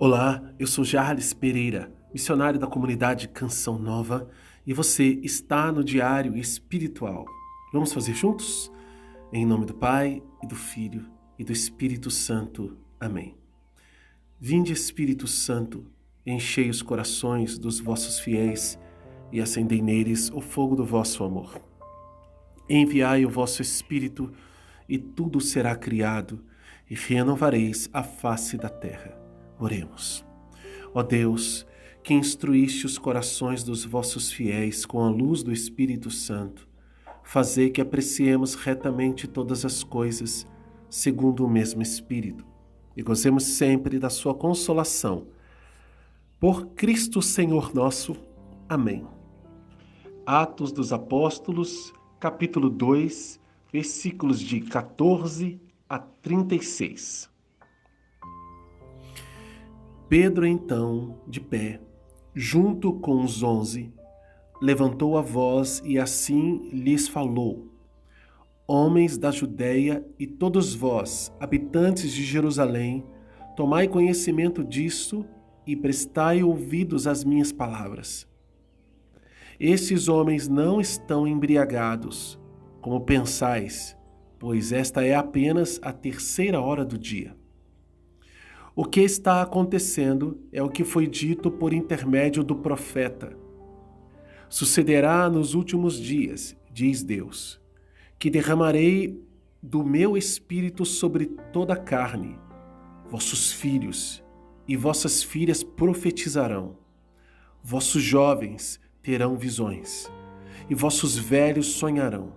Olá, eu sou Jarles Pereira, missionário da comunidade Canção Nova, e você está no Diário Espiritual. Vamos fazer juntos? Em nome do Pai, e do Filho, e do Espírito Santo. Amém. Vinde, Espírito Santo, enchei os corações dos vossos fiéis e acendei neles o fogo do vosso amor. Enviai o vosso Espírito, e tudo será criado, e renovareis a face da terra. Oremos. Ó Deus, que instruíste os corações dos vossos fiéis com a luz do Espírito Santo, fazei que apreciemos retamente todas as coisas, segundo o mesmo Espírito, e gozemos sempre da sua consolação. Por Cristo Senhor nosso. Amém. Atos dos Apóstolos, capítulo 2, versículos de 14 a 36. Pedro, então, de pé, junto com os 11, levantou a voz e assim lhes falou: Homens da Judéia e todos vós, habitantes de Jerusalém, tomai conhecimento disto e prestai ouvidos às minhas palavras. Estes homens não estão embriagados, como pensais, pois esta é apenas a 3ª hora do dia. O que está acontecendo é o que foi dito por intermédio do profeta. Sucederá nos últimos dias, diz Deus, que derramarei do meu espírito sobre toda a carne. Vossos filhos e vossas filhas profetizarão. Vossos jovens terão visões, e vossos velhos sonharão.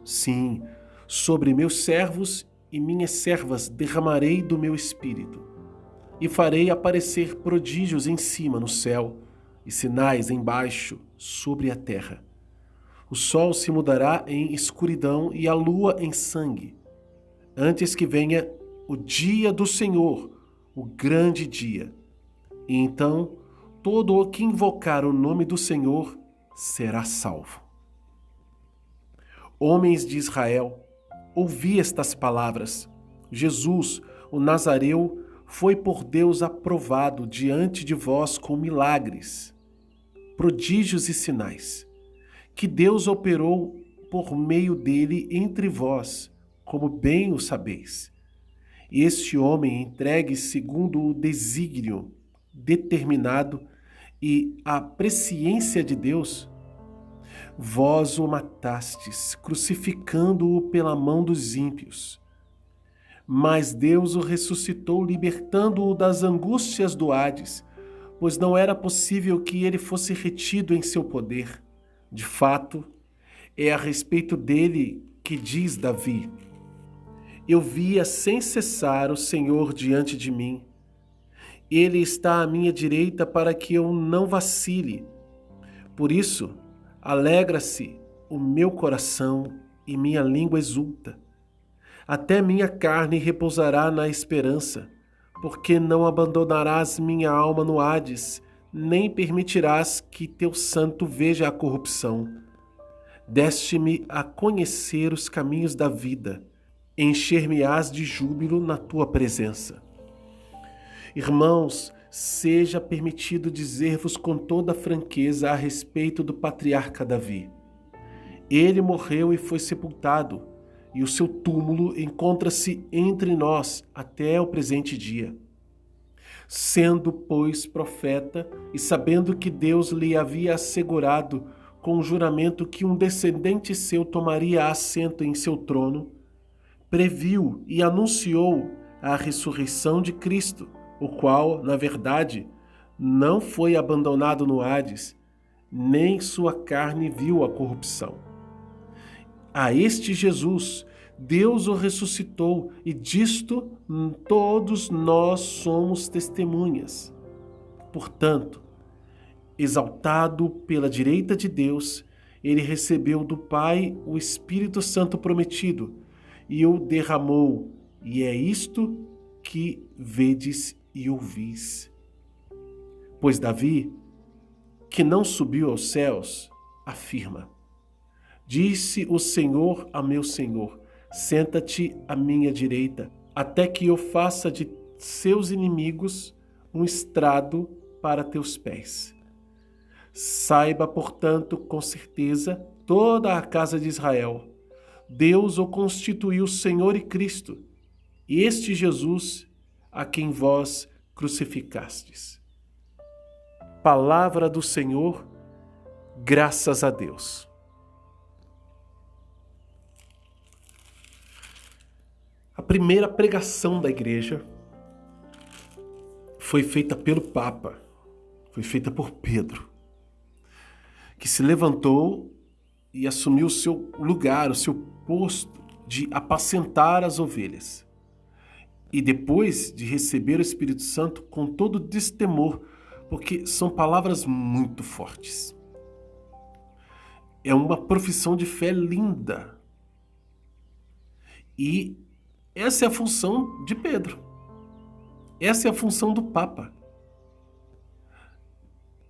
Sim, sobre meus servos e minhas servas derramarei do meu espírito. E farei aparecer prodígios em cima no céu e sinais embaixo sobre a terra. O sol se mudará em escuridão e a lua em sangue, antes que venha o dia do Senhor, o grande dia. E então todo o que invocar o nome do Senhor será salvo. Homens de Israel, ouvi estas palavras. Jesus, o Nazareu, foi por Deus aprovado diante de vós com milagres, prodígios e sinais, que Deus operou por meio dele entre vós, como bem o sabeis. E este homem entregue segundo o desígnio determinado e a presciência de Deus, vós o matastes, crucificando-o pela mão dos ímpios. Mas Deus o ressuscitou, libertando-o das angústias do Hades, pois não era possível que ele fosse retido em seu poder. De fato, é a respeito dele que diz Davi: Eu via sem cessar o Senhor diante de mim. Ele está à minha direita para que eu não vacile. Por isso, alegra-se o meu coração e minha língua exulta. Até minha carne repousará na esperança, porque não abandonarás minha alma no Hades, nem permitirás que teu santo veja a corrupção. Deste-me a conhecer os caminhos da vida, encher-me-ás de júbilo na tua presença. Irmãos, seja permitido dizer-vos com toda franqueza a respeito do patriarca Davi. Ele morreu e foi sepultado, e o seu túmulo encontra-se entre nós até o presente dia. Sendo, pois, profeta, e sabendo que Deus lhe havia assegurado com o juramento que um descendente seu tomaria assento em seu trono, previu e anunciou a ressurreição de Cristo, o qual, na verdade, não foi abandonado no Hades, nem sua carne viu a corrupção. A este Jesus, Deus o ressuscitou, e disto todos nós somos testemunhas. Portanto, exaltado pela direita de Deus, ele recebeu do Pai o Espírito Santo prometido, e o derramou, e é isto que vedes e ouvis. Pois Davi, que não subiu aos céus, afirma: Disse o Senhor a meu Senhor: Senta-te à minha direita, até que eu faça de seus inimigos um estrado para teus pés. Saiba, portanto, com certeza, toda a casa de Israel, Deus o constituiu Senhor e Cristo, este Jesus a quem vós crucificastes. Palavra do Senhor, graças a Deus. A primeira pregação da igreja foi feita pelo Papa, foi feita por Pedro, que se levantou e assumiu o seu lugar, o seu posto de apacentar as ovelhas. E depois de receber o Espírito Santo com todo destemor, porque são palavras muito fortes. É uma profissão de fé linda. E essa é a função de Pedro. Essa é a função do Papa.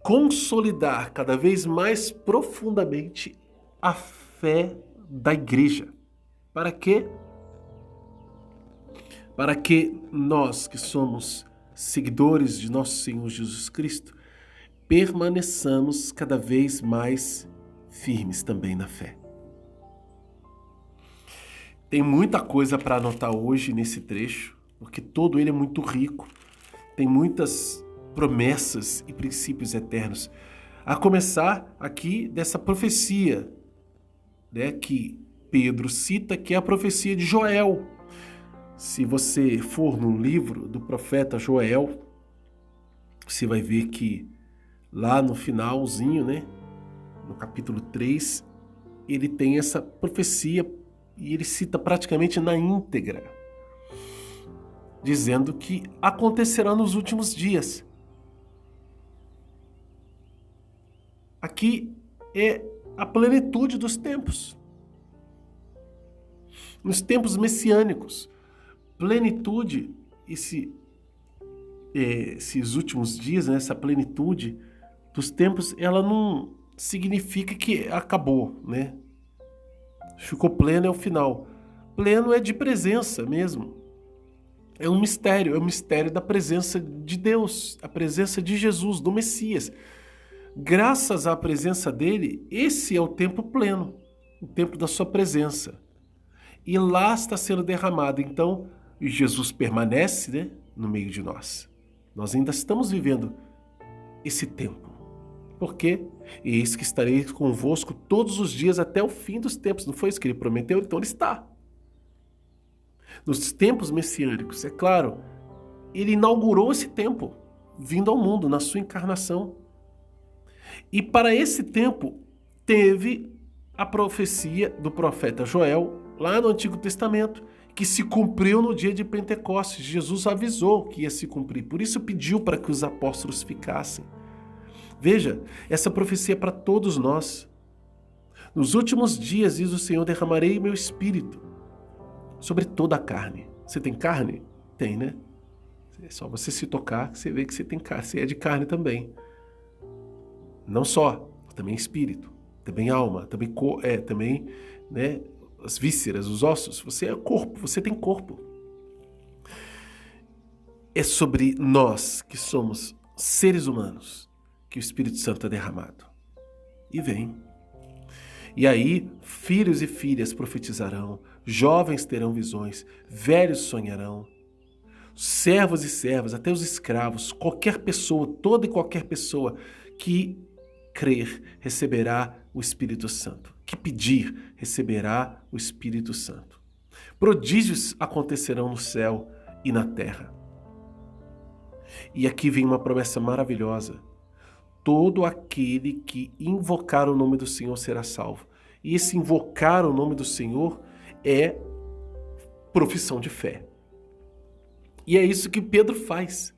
Consolidar cada vez mais profundamente a fé da igreja. Para quê? Para que nós, que somos seguidores de nosso Senhor Jesus Cristo, permaneçamos cada vez mais firmes também na fé. Tem muita coisa para anotar hoje nesse trecho, porque todo ele é muito rico. Tem muitas promessas e princípios eternos. A começar aqui dessa profecia, né, que Pedro cita, que é a profecia de Joel. Se você for no livro do profeta Joel, você vai ver que lá no finalzinho, né, no capítulo 3, ele tem essa profecia e ele cita praticamente na íntegra, dizendo que acontecerá nos últimos dias. Aqui é a plenitude dos tempos. Nos tempos messiânicos, plenitude, esses últimos dias, né, essa plenitude dos tempos, ela não significa que acabou, né? Ficou pleno é o final. Pleno é de presença mesmo. É um mistério da presença de Deus, a presença de Jesus, do Messias. Graças à presença dele, esse é o tempo pleno, o tempo da sua presença. E lá está sendo derramado, então, Jesus permanece, né, no meio de nós. Nós ainda estamos vivendo esse tempo. Por quê? Eis que estarei convosco todos os dias até o fim dos tempos. Não foi isso que ele prometeu? Então ele está. Nos tempos messiânicos, é claro, ele inaugurou esse tempo, vindo ao mundo, na sua encarnação. E para esse tempo, teve a profecia do profeta Joel, lá no Antigo Testamento, que se cumpriu no dia de Pentecostes. Jesus avisou que ia se cumprir, por isso pediu para que os apóstolos ficassem. Veja, essa profecia é para todos nós. Nos últimos dias, diz o Senhor, derramarei meu espírito sobre toda a carne. Você tem carne? Tem, né? É só você se tocar que você vê que você tem carne, você é de carne também. Não só, também espírito, também alma, também, né, as vísceras, os ossos. Você é corpo, você tem corpo. É sobre nós, que somos seres humanos, que o Espírito Santo é derramado. E vem. E aí, filhos e filhas profetizarão, jovens terão visões, velhos sonharão, servos e servas, até os escravos, qualquer pessoa, toda e qualquer pessoa que crer receberá o Espírito Santo. Que pedir receberá o Espírito Santo. Prodígios acontecerão no céu e na terra. E aqui vem uma promessa maravilhosa. Todo aquele que invocar o nome do Senhor será salvo. E esse invocar o nome do Senhor é profissão de fé. E é isso que Pedro faz.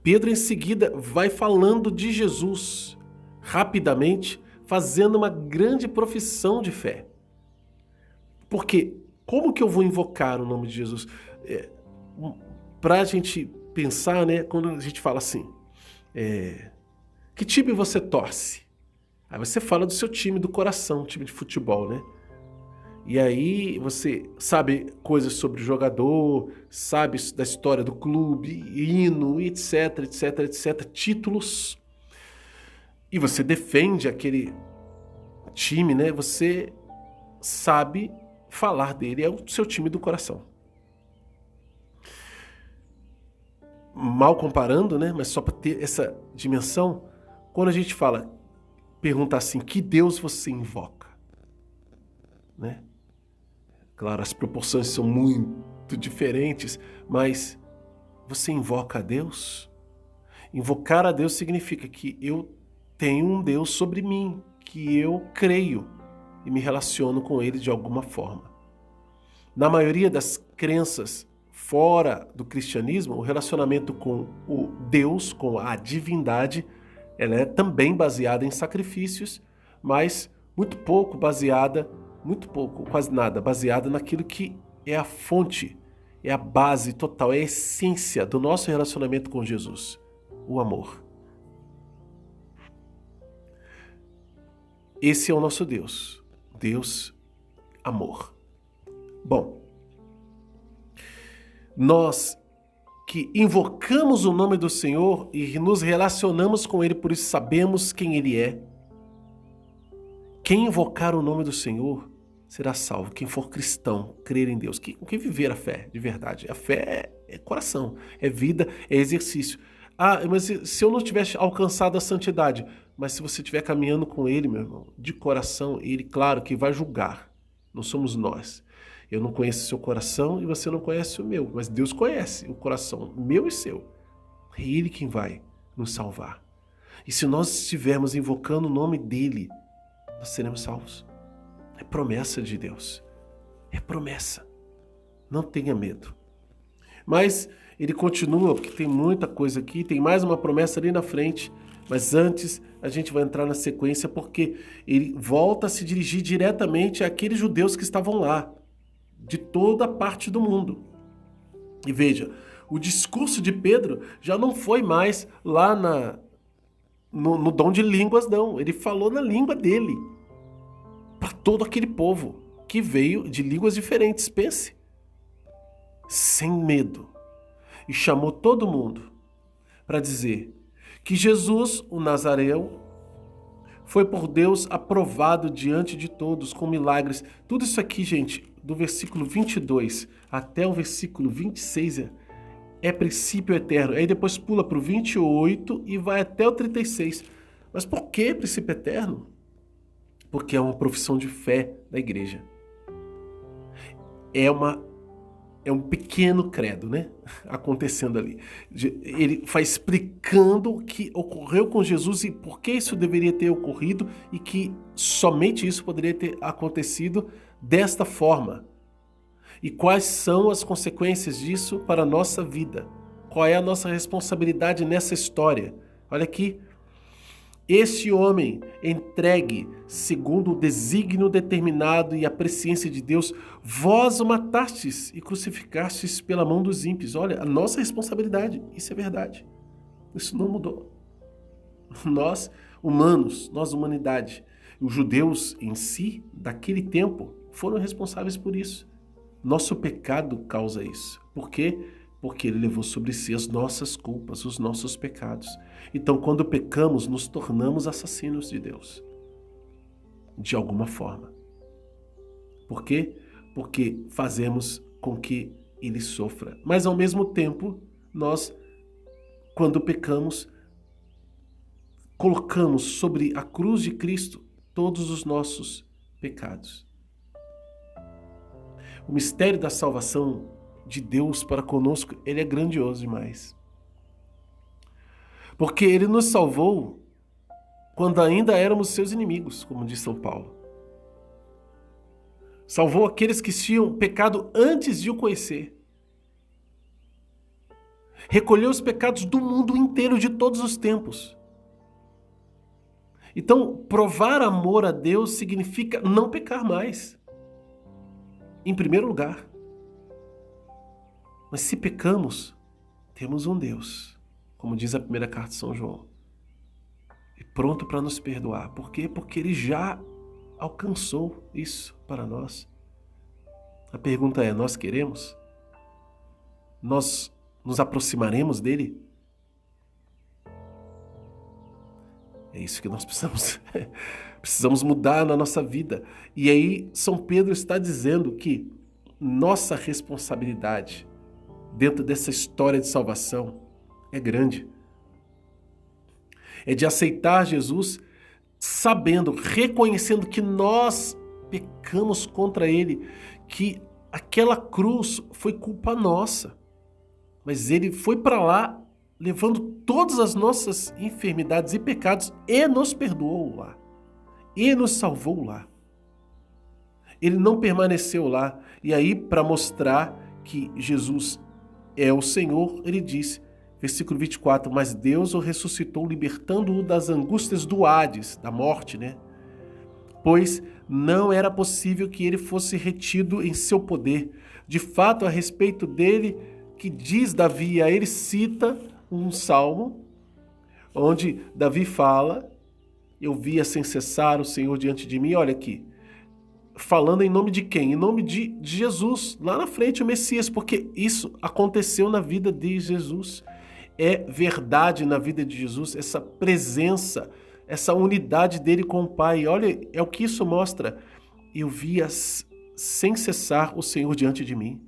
Pedro em seguida vai falando de Jesus, rapidamente, fazendo uma grande profissão de fé. Porque como que eu vou invocar o nome de Jesus? Para a gente pensar, né, quando a gente fala assim, que time você torce? Aí você fala do seu time do coração, time de futebol, né? E aí você sabe coisas sobre o jogador, sabe da história do clube, hino, etc, etc, etc, títulos. E você defende aquele time, né? Você sabe falar dele, é o seu time do coração. Mal comparando, né? Mas só para ter essa dimensão, quando a gente pergunta assim, que Deus você invoca? Né? Claro, as proporções são muito diferentes, mas você invoca a Deus? Invocar a Deus significa que eu tenho um Deus sobre mim, que eu creio e me relaciono com Ele de alguma forma. Na maioria das crenças fora do cristianismo, o relacionamento com o Deus, com a divindade, ela é também baseada em sacrifícios, mas muito pouco, quase nada, baseada naquilo que é a fonte, é a base total, é a essência do nosso relacionamento com Jesus, o amor. Esse é o nosso Deus, Deus amor. Bom, nós que invocamos o nome do Senhor e nos relacionamos com Ele, por isso sabemos quem Ele é. Quem invocar o nome do Senhor será salvo. Quem for cristão, crer em Deus. Quem viver a fé de verdade. A fé é coração, é vida, é exercício. Ah, mas se eu não tivesse alcançado a santidade, mas se você estiver caminhando com Ele, meu irmão, de coração, Ele, claro, que vai julgar. Não somos nós. Eu não conheço o seu coração e você não conhece o meu, mas Deus conhece o coração meu e seu. É Ele quem vai nos salvar. E se nós estivermos invocando o nome dEle, nós seremos salvos. É promessa de Deus. É promessa. Não tenha medo. Mas ele continua, porque tem muita coisa aqui, tem mais uma promessa ali na frente, mas antes a gente vai entrar na sequência, porque ele volta a se dirigir diretamente àqueles judeus que estavam lá, de toda parte do mundo. E veja, o discurso de Pedro já não foi mais lá no dom de línguas, não. Ele falou na língua dele, para todo aquele povo que veio de línguas diferentes, pense. Sem medo. E chamou todo mundo para dizer que Jesus, o Nazareu, foi por Deus aprovado diante de todos com milagres. Tudo isso aqui, gente, do versículo 22 até o versículo 26 é princípio eterno. Aí depois pula para o 28 e vai até o 36. Mas por que princípio eterno? Porque é uma profissão de fé da igreja. É um pequeno credo, né? Acontecendo ali. Ele vai explicando o que ocorreu com Jesus e por que isso deveria ter ocorrido e que somente isso poderia ter acontecido desta forma. E quais são as consequências disso para a nossa vida? Qual é a nossa responsabilidade nessa história? Olha aqui. Este homem, entregue segundo o desígnio determinado e a presciência de Deus, vós o matastes e crucificastes pela mão dos ímpios. Olha, a nossa responsabilidade, isso é verdade. Isso não mudou. Nós, humanos, nós, humanidade, os judeus em si, daquele tempo, foram responsáveis por isso. Nosso pecado causa isso. Por quê? Porque ele levou sobre si as nossas culpas, os nossos pecados. Então, quando pecamos, nos tornamos assassinos de Deus. De alguma forma. Por quê? Porque fazemos com que ele sofra. Mas, ao mesmo tempo, nós, quando pecamos, colocamos sobre a cruz de Cristo todos os nossos pecados. O mistério da salvação de Deus para conosco, ele é grandioso demais. Porque ele nos salvou quando ainda éramos seus inimigos, como diz São Paulo. Salvou aqueles que tinham pecado antes de o conhecer. Recolheu os pecados do mundo inteiro, de todos os tempos. Então, provar amor a Deus significa não pecar mais. Em primeiro lugar. Mas se pecamos, temos um Deus, como diz a primeira carta de São João, e pronto para nos perdoar. Por quê? Porque ele já alcançou isso para nós. A pergunta é: nós queremos? Nós nos aproximaremos dele? É isso que nós precisamos. Precisamos mudar na nossa vida. E aí, São Pedro está dizendo que nossa responsabilidade dentro dessa história de salvação é grande. É de aceitar Jesus sabendo, reconhecendo que nós pecamos contra ele, que aquela cruz foi culpa nossa. Mas ele foi para lá levando todas as nossas enfermidades e pecados e nos perdoou lá. E nos salvou lá. Ele não permaneceu lá. E aí, para mostrar que Jesus é o Senhor, ele diz, versículo 24, mas Deus o ressuscitou, libertando-o das angústias do Hades, da morte, né? Pois não era possível que ele fosse retido em seu poder. De fato, a respeito dele, que diz Davi, aí ele cita um salmo, onde Davi fala, eu via sem cessar o Senhor diante de mim, olha aqui, falando em nome de quem? Em nome de Jesus, lá na frente o Messias, porque isso aconteceu na vida de Jesus. É verdade na vida de Jesus, essa presença, essa unidade dele com o Pai. Olha, é o que isso mostra. Eu via sem cessar o Senhor diante de mim.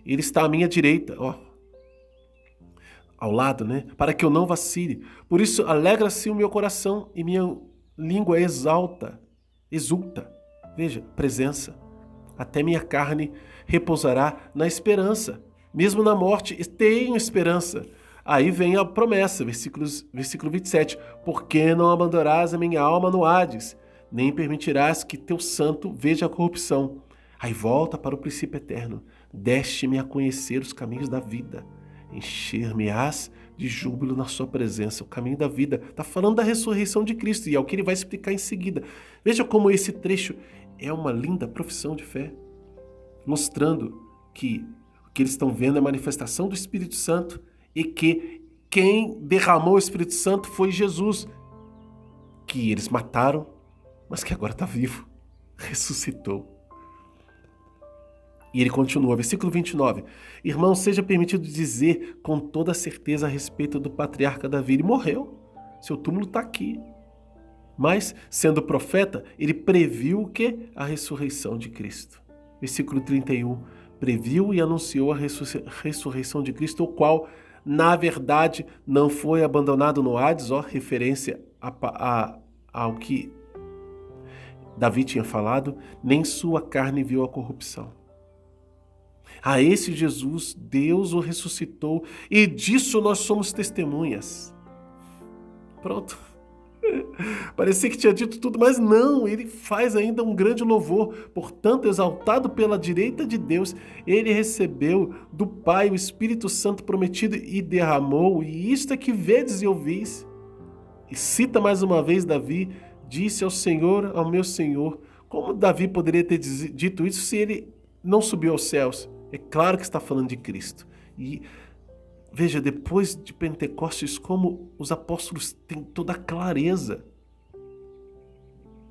Ele está à minha direita, ó, ao lado, né? Para que eu não vacile. Por isso, alegra-se o meu coração e minha língua exulta. Veja, presença. Até minha carne repousará na esperança. Mesmo na morte, tenho esperança. Aí vem a promessa, versículo 27. Porque não abandonarás a minha alma no Hades, nem permitirás que teu santo veja a corrupção. Aí volta para o princípio eterno. Deste-me a conhecer os caminhos da vida. Encher-me-ás de júbilo na sua presença. O caminho da vida. Está falando da ressurreição de Cristo e é o que ele vai explicar em seguida. Veja como esse trecho é uma linda profissão de fé, mostrando que o que eles estão vendo é a manifestação do Espírito Santo e que quem derramou o Espírito Santo foi Jesus, que eles mataram, mas que agora está vivo, ressuscitou. E ele continua, versículo 29. Irmão, seja permitido dizer com toda certeza a respeito do patriarca Davi. Ele morreu, seu túmulo está aqui. Mas, sendo profeta, ele previu o quê? A ressurreição de Cristo. Versículo 31. Previu e anunciou a ressurreição de Cristo, o qual, na verdade, não foi abandonado no Hades, ó, referência ao que Davi tinha falado, nem sua carne viu a corrupção. A esse Jesus, Deus o ressuscitou e disso nós somos testemunhas. Pronto. Parecia que tinha dito tudo, mas não, ele faz ainda um grande louvor. Portanto, exaltado pela direita de Deus, ele recebeu do Pai o Espírito Santo prometido e derramou, e isto é que vedes e ouvis. E cita mais uma vez Davi, disse ao Senhor, ao meu Senhor. Como Davi poderia ter dito isso se ele não subiu aos céus? É claro que está falando de Cristo. E veja, depois de Pentecostes, como os apóstolos têm toda a clareza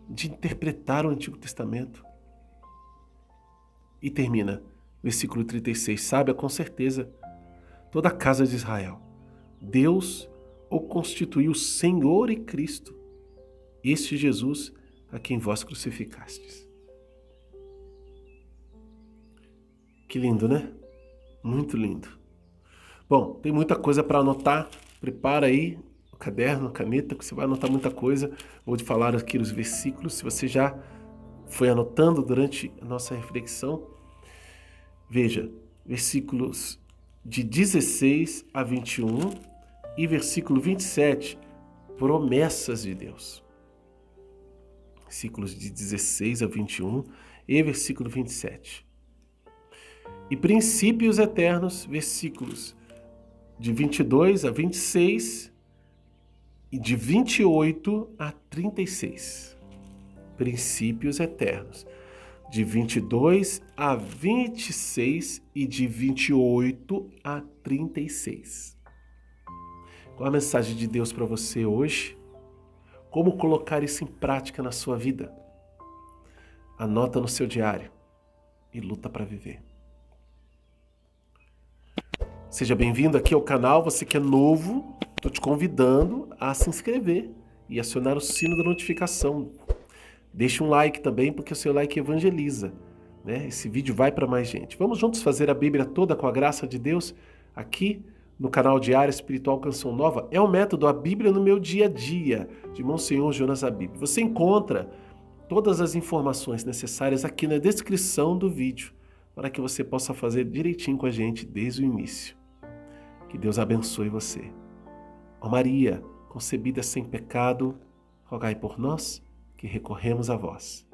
de interpretar o Antigo Testamento. E termina, versículo 36, saiba com certeza, toda a casa de Israel, Deus o constituiu Senhor e Cristo, este Jesus a quem vós crucificastes. Que lindo, né? Muito lindo. Bom, tem muita coisa para anotar. Prepara aí o caderno, a caneta, que você vai anotar muita coisa. Vou te falar aqui os versículos. Se você já foi anotando durante a nossa reflexão, veja, versículos de 16 a 21 e versículo 27, promessas de Deus. Versículos de 16 a 21 e versículo 27. E princípios eternos, versículos de 22 a 26 e de 28 a 36. Princípios eternos, de 22 a 26 e de 28 a 36. Qual a mensagem de Deus para você hoje? Como colocar isso em prática na sua vida? Anota no seu diário e luta para viver. Seja bem-vindo aqui ao canal, você que é novo, estou te convidando a se inscrever e acionar o sino da notificação. Deixe um like também, porque o seu like evangeliza, né? Esse vídeo vai para mais gente. Vamos juntos fazer a Bíblia toda com a graça de Deus aqui no canal Diário Espiritual Canção Nova. É o método A Bíblia no Meu Dia a Dia, de Monsenhor Jonas Abib. Você encontra todas as informações necessárias aqui na descrição do vídeo, para que você possa fazer direitinho com a gente desde o início. Que Deus abençoe você. Ó Maria, concebida sem pecado, rogai por nós que recorremos a vós.